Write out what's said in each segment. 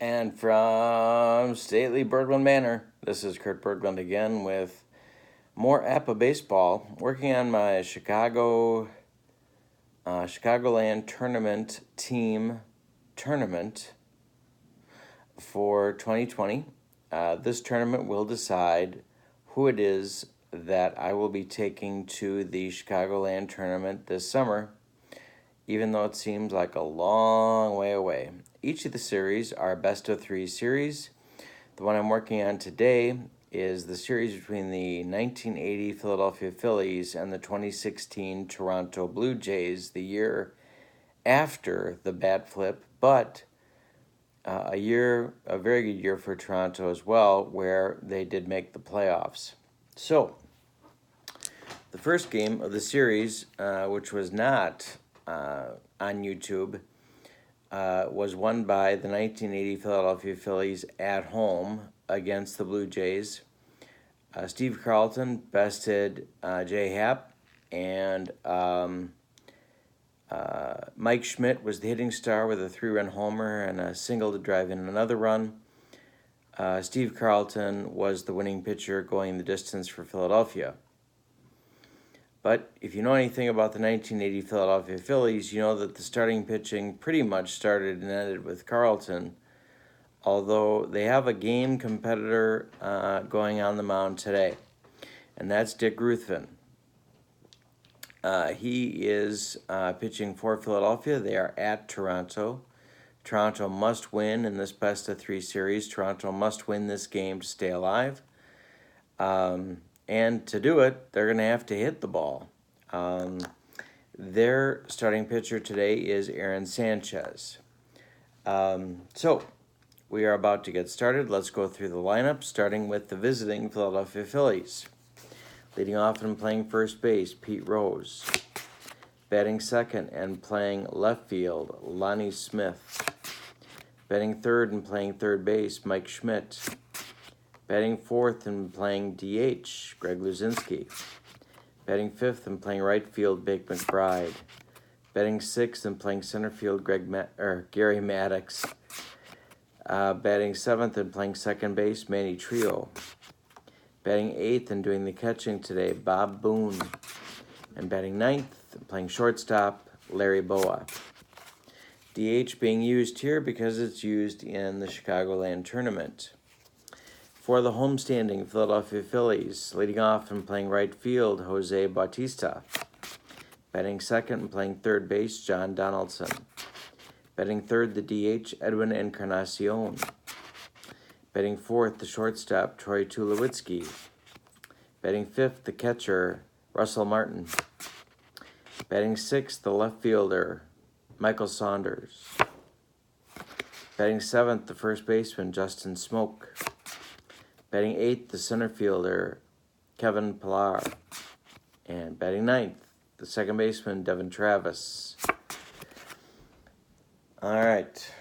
And from stately Berglund Manor, this is Kurt Berglund again with more APBA baseball. Working on my Chicagoland tournament team tournament for 2020. This tournament will decide who it is that I will be taking to the Chicagoland tournament this summer, even though it seems like a long way away. Each of the series are best of three series. The one I'm working on today is the series between the 1980 Philadelphia Phillies and the 2016 Toronto Blue Jays, the year after the bat flip, but a very good year for Toronto as well, where they did make the playoffs. So, the first game of the series, which was not on YouTube, was won by the 1980 Philadelphia Phillies at home against the Blue Jays. Steve Carlton bested Jay Happ, and Mike Schmidt was the hitting star with a 3-run homer and a single to drive in another run. Steve Carlton was the winning pitcher going the distance for Philadelphia. But if you know anything about the 1980 Philadelphia Phillies, you know that the starting pitching pretty much started and ended with Carlton, although they have a game competitor going on the mound today, and that's Dick Ruthven. He is pitching for Philadelphia. They are at Toronto. Toronto must win in this best of three series. Toronto must win this game to stay alive. And to do it, they're going to have to hit the ball. Their starting pitcher today is Aaron Sanchez. So we are about to get started. Let's go through the lineup, starting with the visiting Philadelphia Phillies. Leading off and playing first base, Pete Rose. Batting second and playing left field, Lonnie Smith. Batting third and playing third base, Mike Schmidt. Batting fourth and playing DH, Greg Luzinski. Batting fifth and playing right field, Bake McBride. Batting sixth and playing center field, Gary Maddox. Batting seventh and playing second base, Manny Trio. Batting eighth and doing the catching today, Bob Boone. And batting ninth and playing shortstop, Larry Boa. DH being used here because it's used in the Chicagoland tournament. For the homestanding Philadelphia Phillies, leading off and playing right field, Jose Bautista. Batting second and playing third base, John Donaldson. Batting third, the DH, Edwin Encarnacion. Batting fourth, the shortstop, Troy Tulowitzki. Batting fifth, the catcher, Russell Martin. Batting sixth, the left fielder, Michael Saunders. Batting seventh, the first baseman, Justin Smoke. Batting eighth, the center fielder, Kevin Pillar. And batting ninth, the second baseman, Devin Travis. All right.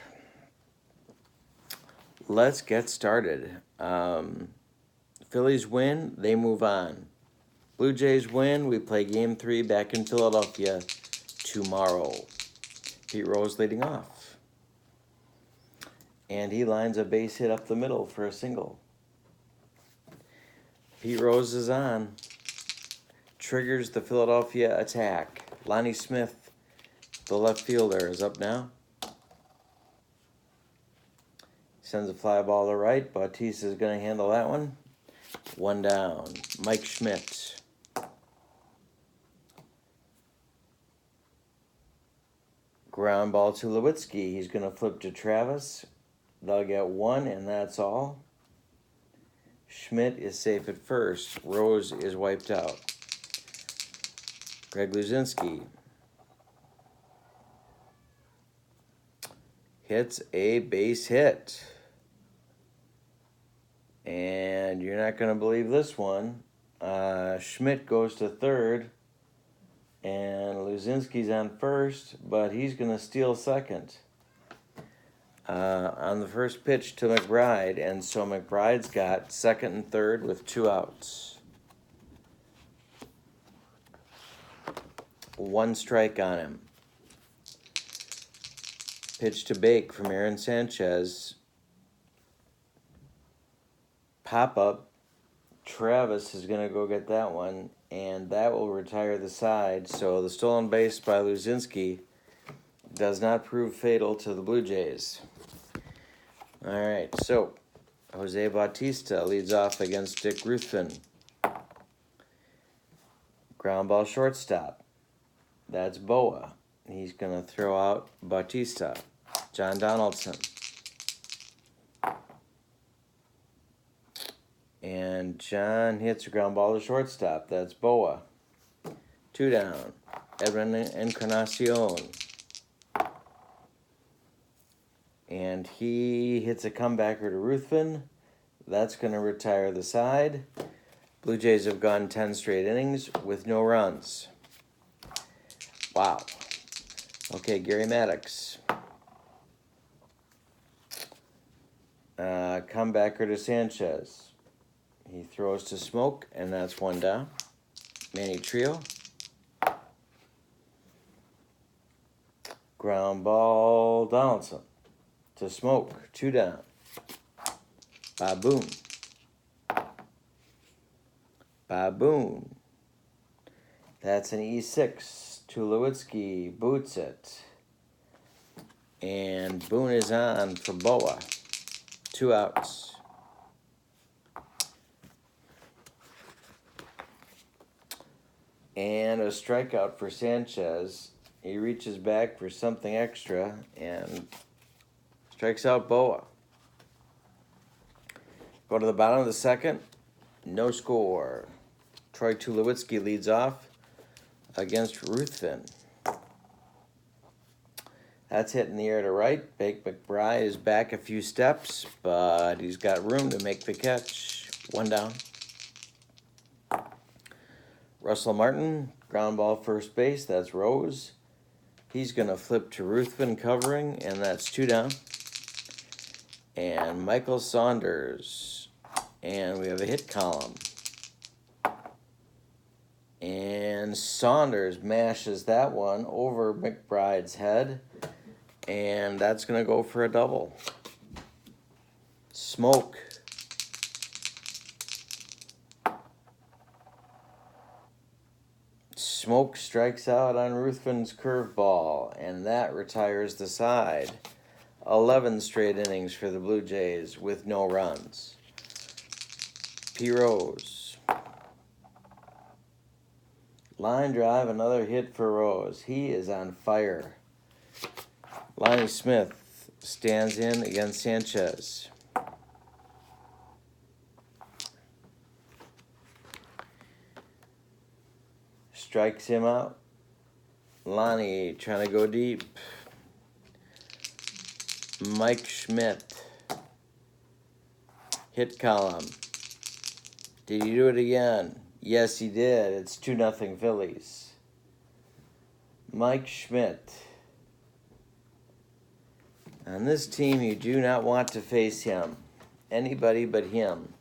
Let's get started. Phillies win, they move on. Blue Jays win, we play Game 3 back in Philadelphia tomorrow. Pete Rose leading off. And he lines a base hit up the middle for a single. Pete Rose is on. Triggers the Philadelphia attack. Lonnie Smith, the left fielder, is up now. Sends a fly ball to right. Bautista is going to handle that one. One down. Mike Schmidt. Ground ball to Lewitsky. He's going to flip to Travis. They'll get one, and that's all. Schmidt is safe at first. Rose is wiped out. Greg Luzinski hits a base hit. And you're not going to believe this one. Schmidt goes to third. And Luzinski's on first, but he's going to steal second. On the first pitch to McBride, and so McBride's got second and third with 2 outs. 1 strike on him. Pitch to Bake from Aaron Sanchez. pop-up. Travis is going to go get that one, and that will retire the side. So the stolen base by Luzinski does not prove fatal to the Blue Jays. All right, so Jose Bautista leads off against Dick Ruthven. Ground ball shortstop. That's Boa. He's going to throw out Bautista. John Donaldson. And John hits a ground ball to shortstop. That's Boa. 2 down. Edwin Encarnacion. And he hits a comebacker to Ruthven. That's going to retire the side. Blue Jays have gone 10 straight innings with no runs. Wow. Okay, Gary Maddox. Comebacker to Sanchez. He throws to Smoke, and that's 1 down. Manny Trio. Ground ball Donaldson to Smoke. 2 down. Baboon. Baboon. That's an E6. Tulowitzki boots it. And Boone is on for Boa. 2 outs. And a strikeout for Sanchez. He reaches back for something extra and strikes out Boa. Go to the bottom of the second. No score. Troy Tulowitzki leads off against Ruthven. That's hit in the air to right. Bake McBride is back a few steps, but he's got room to make the catch. 1 down. Russell Martin, ground ball first base. That's Rose. He's going to flip to Ruthven covering, and that's 2 down. And Michael Saunders. And we have a hit column. And Saunders mashes that one over McBride's head. And that's going to go for a double. Smoke. Smoke strikes out on Ruthven's curveball, and that retires the side. 11 straight innings for the Blue Jays with no runs. P. Rose. Line drive, another hit for Rose. He is on fire. Lonnie Smith stands in against Sanchez. Strikes him out. Lonnie trying to go deep. Mike Schmidt. Hit column. Did he do it again? Yes, he did. It's 2-0 Phillies. Mike Schmidt. On this team, you do not want to face him. Anybody but him.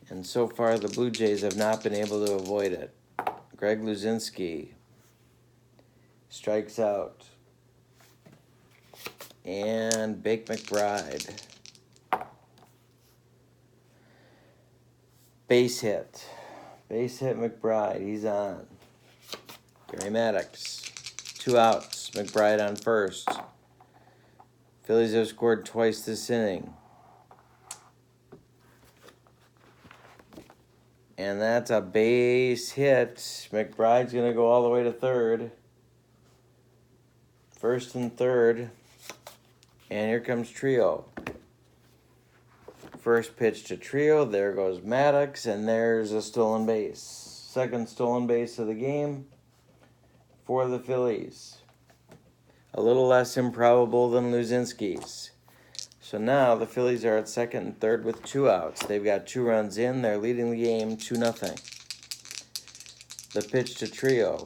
And so far, the Blue Jays have not been able to avoid it. Greg Luzinski strikes out. And Bake McBride. Base hit. Base hit McBride. He's on. Gary Maddox. 2 outs. McBride on first. Phillies have scored twice this inning. And that's a base hit. McBride's going to go all the way to third. First and third. And here comes Trio. First pitch to Trio. There goes Maddox. And there's a stolen base. Second stolen base of the game for the Phillies. A little less improbable than Luzinski's. So now the Phillies are at second and third with 2 outs. They've got 2 runs in. They're leading the game 2-0. The pitch to Trio.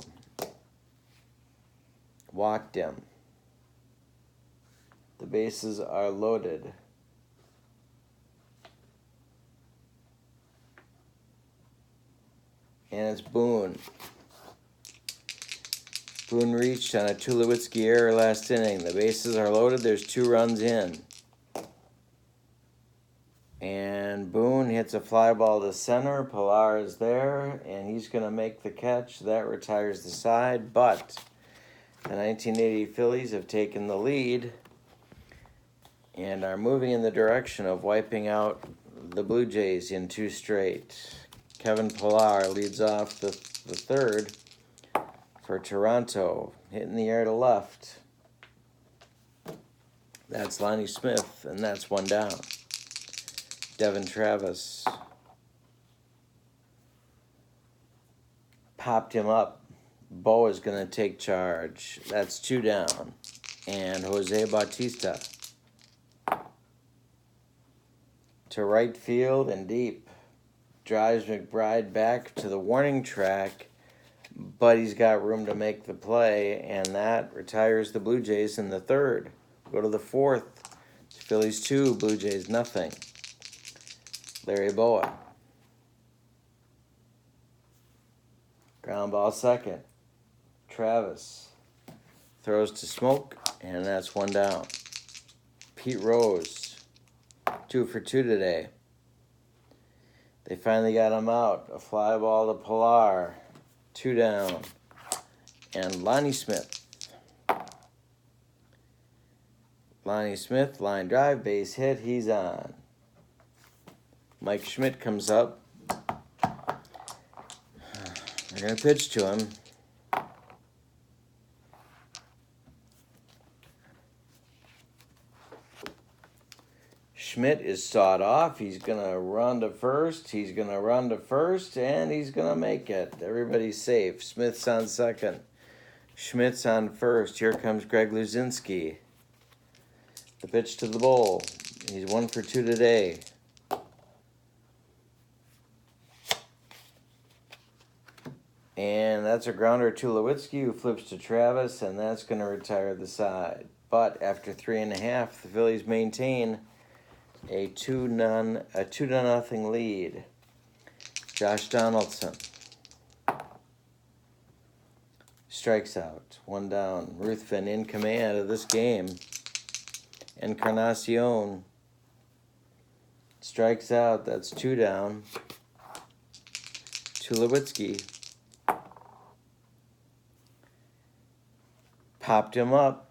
Walked him. The bases are loaded. And it's Boone. Boone reached on a Tulowitzki error last inning. The bases are loaded. There's 2 runs in. And Boone hits a fly ball to center. Pilar is there, and he's going to make the catch. That retires the side, but the 1980 Phillies have taken the lead and are moving in the direction of wiping out the Blue Jays in 2 straight. Kevin Pilar leads off the third for Toronto, hitting the air to left. That's Lonnie Smith, and that's 1 down. Devin Travis popped him up. Bo is going to take charge. That's 2 down. And Jose Bautista to right field and deep. Drives McBride back to the warning track, but he's got room to make the play, and that retires the Blue Jays in the third. Go to the fourth. Phillies 2, Blue Jays nothing. Larry Boa. Ground ball second. Travis throws to Smoke, and that's 1 down. Pete Rose, 2 for 2 today. They finally got him out. A fly ball to Pilar, 2 down. And Lonnie Smith. Lonnie Smith, line drive, base hit, he's on. Mike Schmidt comes up. They're going to pitch to him. Schmidt is sawed off. He's going to run to first. He's going to run to first, and he's going to make it. Everybody's safe. Smith's on second. Schmidt's on first. Here comes Greg Luzinski. The pitch to the bowl. He's 1 for 2 today. And that's a grounder to Lewitsky, who flips to Travis, and that's going to retire the side. But after 3.5, the Phillies maintain a 2-0 lead. Josh Donaldson strikes out, 1 down. Ruthven in command of this game. Encarnacion strikes out, that's 2 down. Tulowitzki popped him up.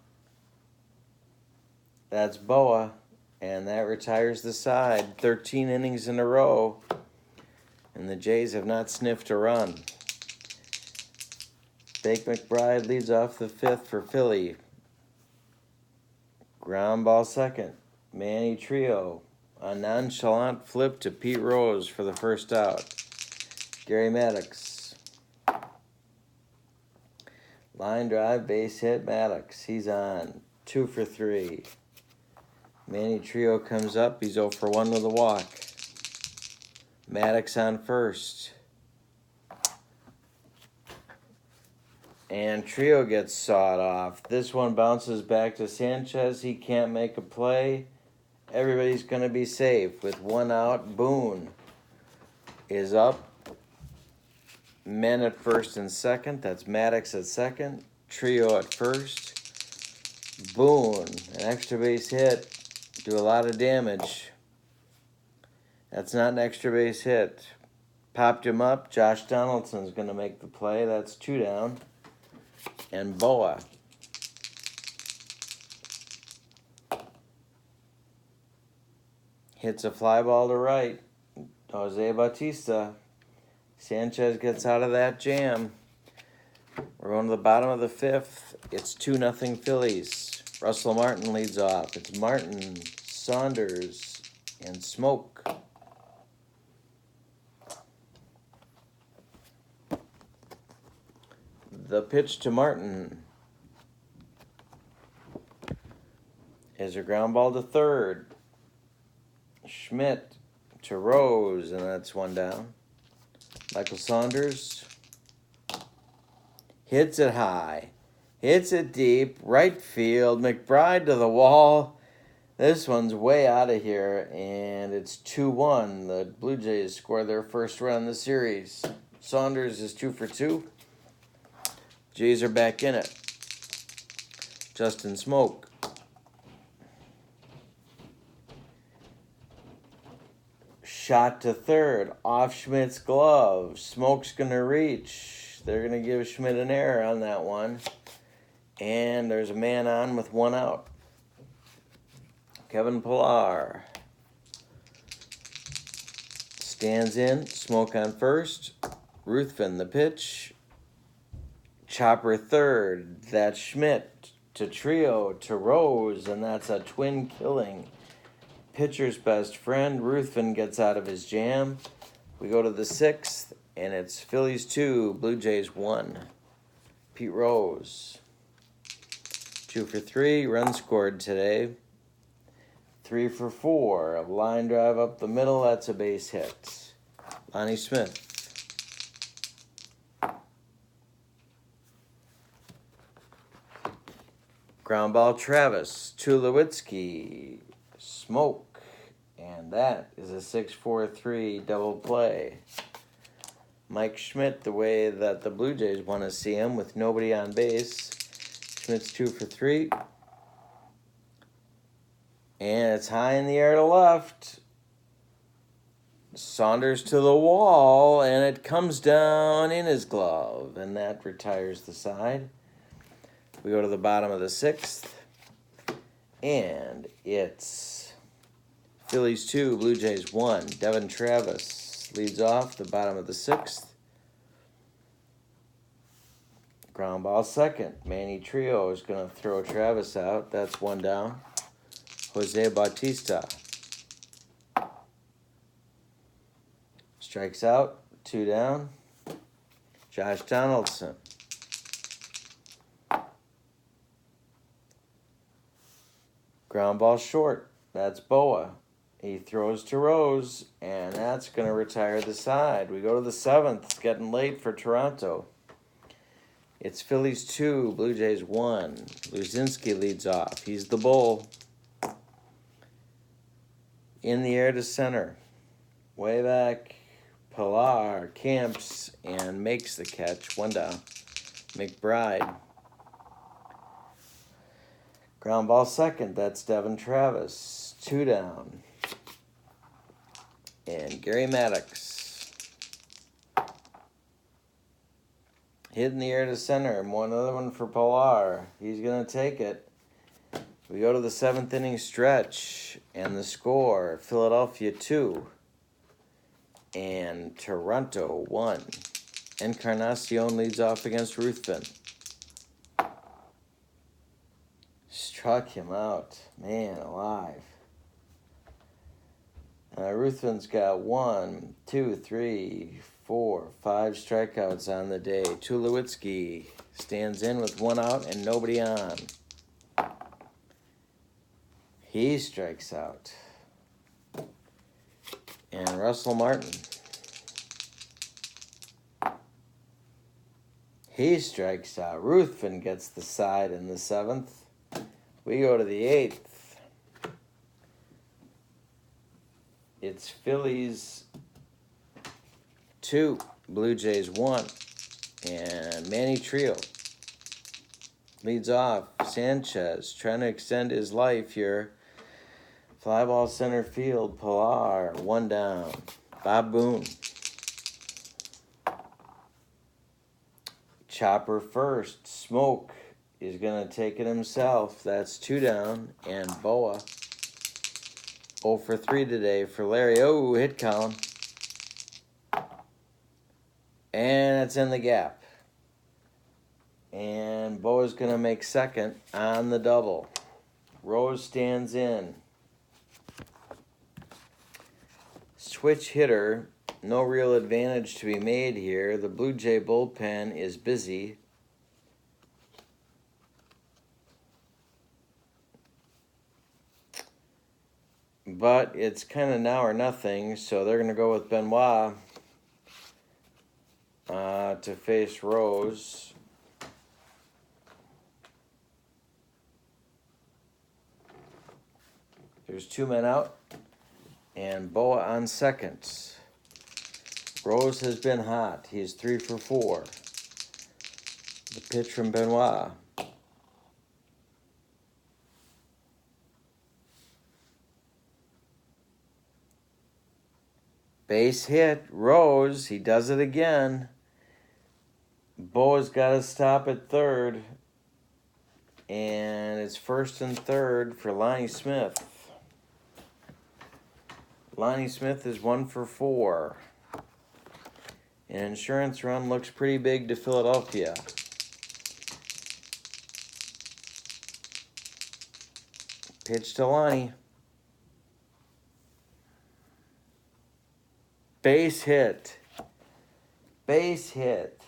That's Boa, and that retires the side. 13 innings in a row, and the Jays have not sniffed a run. Bake McBride leads off the 5th for Philly. Ground ball second. Manny Trio. A nonchalant flip to Pete Rose for the first out. Gary Maddox. Line drive, base hit, Maddox. He's on. 2 for 3. Manny Trio comes up. He's 0 for 1 with a walk. Maddox on first. And Trio gets sawed off. This one bounces back to Sanchez. He can't make a play. Everybody's going to be safe. With 1 out, Boone is up. Men at first and second. That's Maddox at second. Trio at first. Boone, an extra base hit. Do a lot of damage. That's not an extra base hit. Popped him up. Josh Donaldson's going to make the play. That's 2 down. And Boa hits a fly ball to right. Jose Bautista. Sanchez gets out of that jam. We're going to the bottom of the 5th. It's 2-0 Phillies. Russell Martin leads off. It's Martin, Saunders, and Smoke. The pitch to Martin is a ground ball to third. Schmidt to Rose, and that's 1 down. Michael Saunders hits it high, hits it deep, right field. McBride to the wall. This one's way out of here, and it's 2-1. The Blue Jays score their first run in the series. Saunders is 2 for 2. Jays are back in it. Justin Smoke Shot to third, off Schmidt's glove. Smoke's going to reach. They're going to give Schmidt an error on that one. And there's a man on with one out. Kevin Pillar stands in. Smoke on first. Ruthven the pitch. Chopper third. That's Schmidt to Trio to Rose, and that's a twin killing. Pitcher's best friend. Ruthven gets out of his jam. We go to the sixth, and it's Phillies 2, Blue Jays 1. Pete Rose. 2 for 3, runs scored today. 3 for 4, a line drive up the middle, that's a base hit. Lonnie Smith. Ground ball Travis, Tulowitzki, Smoke, and that is a 6-4-3 double play. Mike Schmidt, the way that the Blue Jays want to see him with nobody on base. Schmidt's 2 for 3. And it's high in the air to left. Saunders to the wall, and it comes down in his glove, and that retires the side. We go to the bottom of the sixth, and it's Phillies 2, Blue Jays 1. Devin Travis leads off the bottom of the sixth. Ground ball second. Manny Trio is going to throw Travis out. That's one down. Jose Bautista strikes out, 2 down. Josh Donaldson. Ground ball short. That's Boa. He throws to Rose, and that's going to retire the side. We go to the seventh. It's getting late for Toronto. It's Phillies 2, Blue Jays 1. Luzinski leads off. He's the bull. In the air to center. Way back. Pilar camps and makes the catch. 1 down. McBride. Ground ball second. That's Devin Travis. 2 down. And Gary Maddox. Hit in the air to center. Another one for Pilar. He's going to take it. We go to the 7th inning stretch. And the score, Philadelphia 2. And Toronto 1. Encarnacion leads off against Ruthven. Struck him out. Man alive. Ruthven's got 1, 2, 3, 4, 5 strikeouts on the day. Tulowitzki stands in with 1 out and nobody on. He strikes out. And Russell Martin. He strikes out. Ruthven gets the side in the 7th. We go to the 8th. It's Phillies 2, Blue Jays 1. And Manny Trio leads off. Sanchez trying to extend his life here. Fly ball center field. Pilar, 1 down. Bob Boone. Chopper first. Smoke is going to take it himself. That's 2 down. And Boa. 0 for 3 today for Larry. Oh, hit Colin. And it's in the gap. And Boa's going to make second on the double. Rose stands in. Switch hitter. No real advantage to be made here. The Blue Jay bullpen is busy. But it's kind of now or nothing, so they're going to go with Benoit to face Rose. There's 2 men out, and Boa on second. Rose has been hot. He's 3 for 4. The pitch from Benoit. Base hit. Rose, he does it again. Boa's got to stop at third. And it's first and third for Lonnie Smith. Lonnie Smith is 1 for 4. An insurance run looks pretty big to Philadelphia. Pitch to Lonnie. Base hit. Base hit.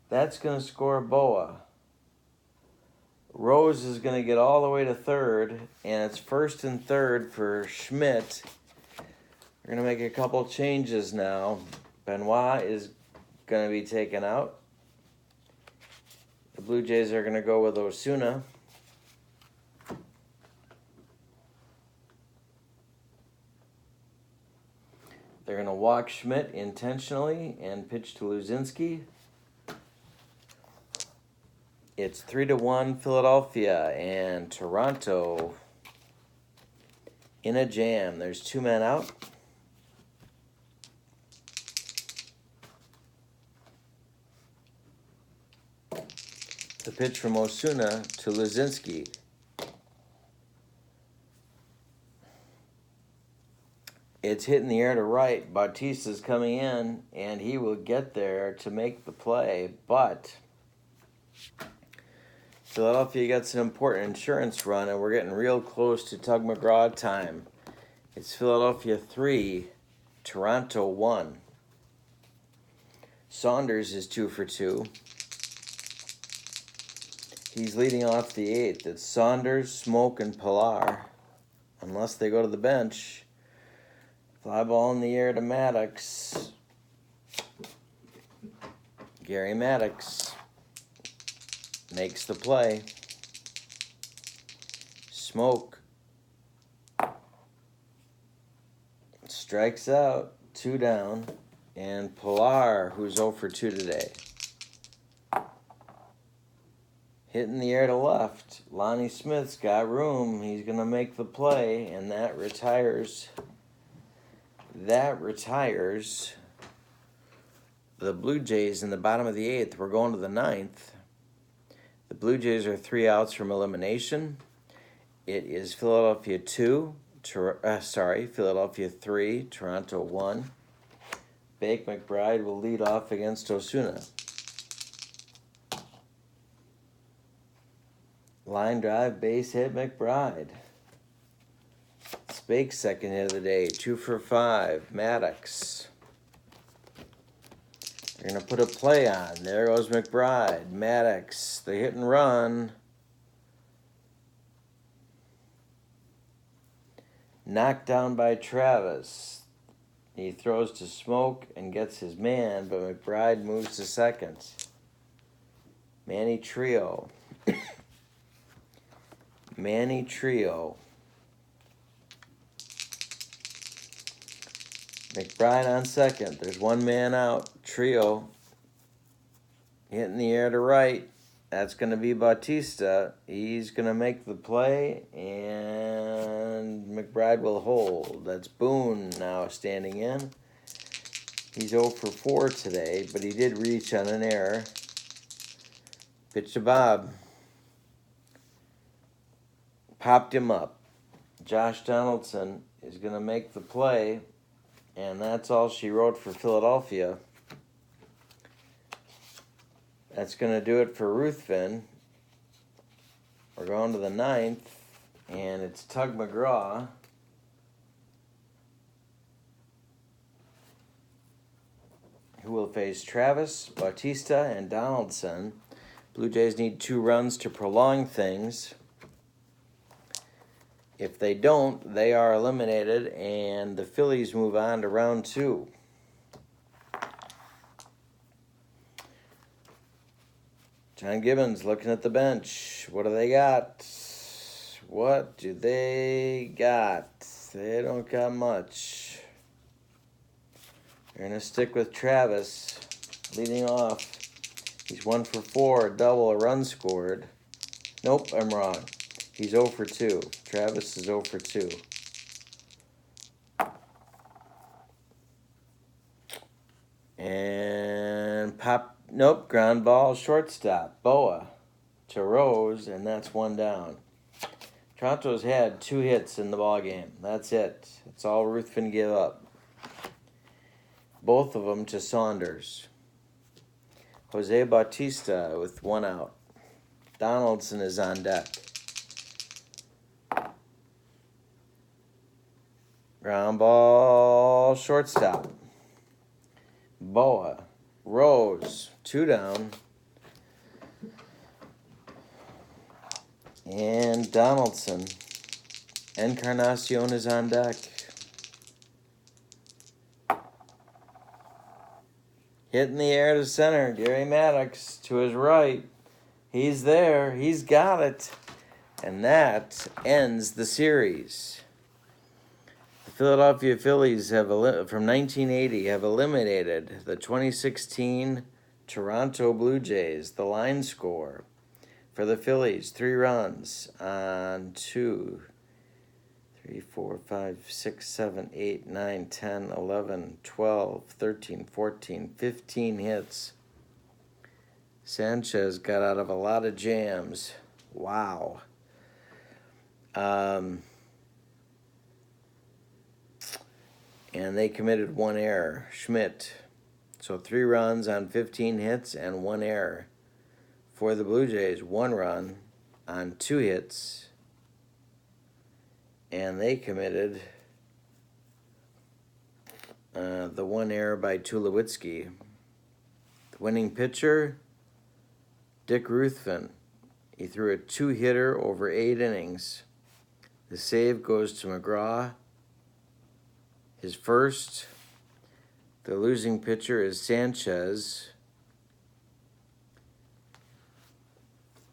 That's going to score Boa. Rose is going to get all the way to third, and it's first and third for Schmidt. We're going to make a couple changes now. Benoit is going to be taken out. The Blue Jays are going to go with Osuna. They're going to walk Schmidt intentionally and pitch to Luzinski. It's 3-1 Philadelphia, and Toronto in a jam. There's 2 men out. The pitch from Osuna to Luzinski. It's hitting the air to right. Bautista's coming in, and he will get there to make the play, but Philadelphia gets an important insurance run, and we're getting real close to Tug McGraw time. It's Philadelphia 3, Toronto 1. Saunders is 2 for 2. He's leading off the 8th. It's Saunders, Smoke, and Pilar, unless they go to the bench. Fly ball in the air to Maddox. Gary Maddox makes the play. Smoke strikes out, 2 down. And Pilar, who's 0 for 2 today. Hitting the air to left. Lonnie Smith's got room. He's going to make the play, and that retires the Blue Jays in the bottom of the 8th. We're going to the 9th. The Blue Jays are 3 outs from elimination. It is Philadelphia 3, Toronto 1. Bake McBride will lead off against Osuna. Line drive, base hit, McBride. Spake's second hit of the day, 2 for 5. Maddox. They're going to put a play on. There goes McBride. Maddox, the hit and run. Knocked down by Travis. He throws to Smoke and gets his man, but McBride moves to second. Manny Trio. Manny Trio. McBride on second. There's 1 man out. Trio hitting the air to right. That's going to be Bautista. He's going to make the play, and McBride will hold. That's Boone now standing in. He's 0 for 4 today, but he did reach on an error. Pitch to Bob. Popped him up. Josh Donaldson is going to make the play, and that's all she wrote for Philadelphia. That's going to do it for Ruthven. We're going to the 9th, and it's Tug McGraw. Who will face Travis, Bautista, and Donaldson. Blue Jays need 2 runs to prolong things. If they don't, they are eliminated, and the Phillies move on to round 2. John Gibbons looking at the bench. What do they got? What do they got? They don't got much. They're going to stick with Travis leading off. He's 1 for 4, a double, a run scored. Nope, I'm wrong. He's 0 for 2. Travis is 0 for 2. ground ball, shortstop, Boa to Rose, and that's one down. Toronto's had 2 hits in the ball game. That's it. That's all Ruthven gave up. Both of them to Saunders. Jose Bautista with 1 out. Donaldson is on deck. Ground ball, shortstop. Boa, Rose, 2 down. And Donaldson. Encarnacion is on deck. Hit in the air to center. Gary Maddox to his right. He's there. He's got it. And that ends the series. The Philadelphia Phillies have from 1980 have eliminated the 2016 Toronto Blue Jays. The line score for the Phillies, 3 runs on 2, 3, 4, 5, 6, 7, 8, 9, 10, 11, 12, 13, 14, 15 hits. Sanchez got out of a lot of jams. Wow. And they committed 1 error. Schmidt. So 3 runs on 15 hits and 1 error. For the Blue Jays, 1 run on 2 hits. And they committed the 1 error by Tulowitzki. The winning pitcher, Dick Ruthven. He threw a 2-hitter over 8 innings. The save goes to McGraw. His first. The losing pitcher is Sanchez.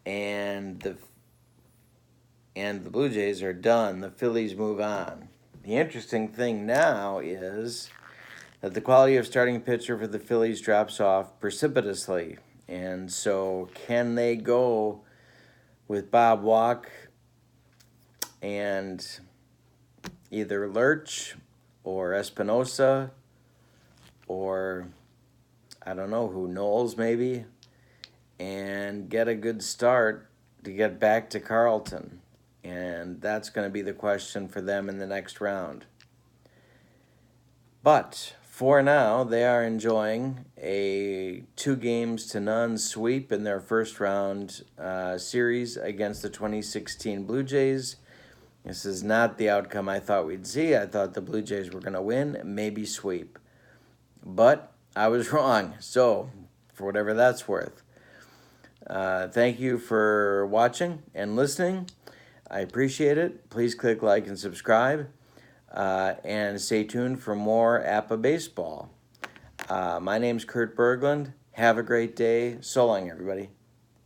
And the Blue Jays are done. The Phillies move on. The interesting thing now is that the quality of starting pitcher for the Phillies drops off precipitously. And so can they go with Bob Walk and either Lurch or Espinosa or I don't know who, Knowles maybe, and get a good start to get back to Carlton? And that's going to be the question for them in the next round. But for now, they are enjoying a 2-0 sweep in their first round series against the 2016 Blue Jays. This is not the outcome I thought we'd see. I thought the Blue Jays were going to win, maybe sweep. But I was wrong. So, for whatever that's worth. Thank you for watching and listening. I appreciate it. Please click like and subscribe. And stay tuned for more APBA baseball. My name's Kurt Berglund. Have a great day. So long, everybody.